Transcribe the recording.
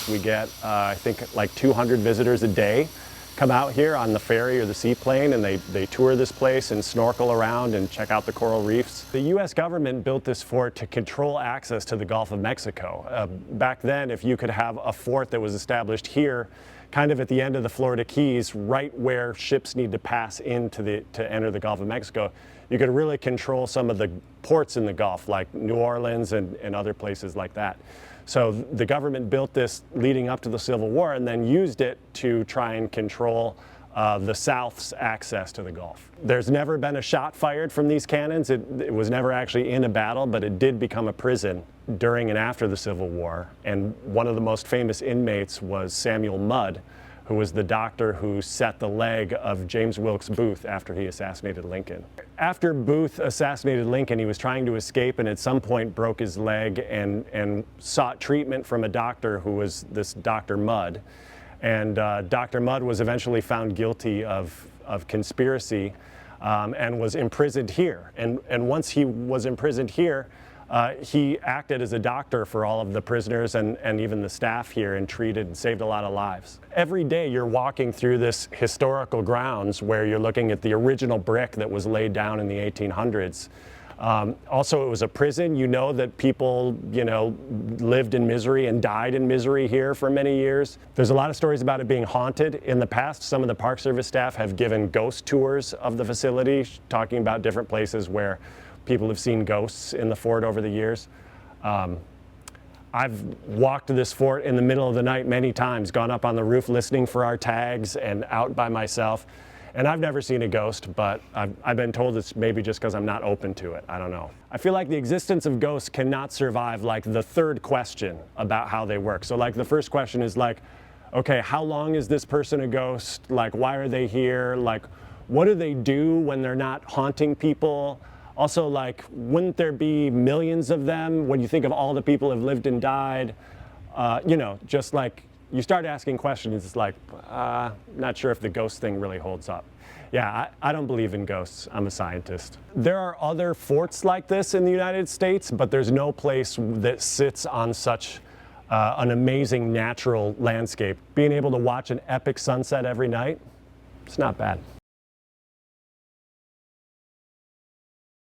tourists. We get, I think, like 200 visitors a day come out here on the ferry or the seaplane, and they tour this place and snorkel around and check out the coral reefs. The U.S. government built this fort to control access to the Gulf of Mexico. Back then, if you could have a fort that was established here, kind of at the end of the Florida Keys, right where ships need to pass in to enter the Gulf of Mexico, you could really control some of the ports in the Gulf, like New Orleans and other places like that. So the government built this leading up to the Civil War and then used it to try and control the South's access to the Gulf. There's never been a shot fired from these cannons. It was never actually in a battle, but it did become a prison during and after the Civil War. And one of the most famous inmates was Samuel Mudd, who was the doctor who set the leg of James Wilkes Booth after he assassinated Lincoln. After Booth assassinated Lincoln, he was trying to escape and at some point broke his leg and sought treatment from a doctor who was this Dr. Mudd. And Dr. Mudd was eventually found guilty of conspiracy and was imprisoned here. And once he was imprisoned here, he acted as a doctor for all of the prisoners and even the staff here and treated and saved a lot of lives. Every day you're walking through this historical grounds where you're looking at the original brick that was laid down in the 1800s. Also, it was a prison. You know that people, lived in misery and died in misery here for many years. There's a lot of stories about it being haunted. In the past, some of the Park Service staff have given ghost tours of the facility, talking about different places where people have seen ghosts in the fort over the years. I've walked this fort in the middle of the night many times, gone up on the roof listening for our tags and out by myself. And I've never seen a ghost, but I've been told it's maybe just because I'm not open to it. I don't know. I feel like the existence of ghosts cannot survive like the third question about how they work. So like the first question is like, okay, how long is this person a ghost? Like, why are they here? Like, what do they do when they're not haunting people? Also, like, wouldn't there be millions of them when you think of all the people who have lived and died? Just like, you start asking questions, it's like, not sure if the ghost thing really holds up. Yeah, I don't believe in ghosts. I'm a scientist. There are other forts like this in the United States, but there's no place that sits on such an amazing natural landscape. Being able to watch an epic sunset every night, it's not bad.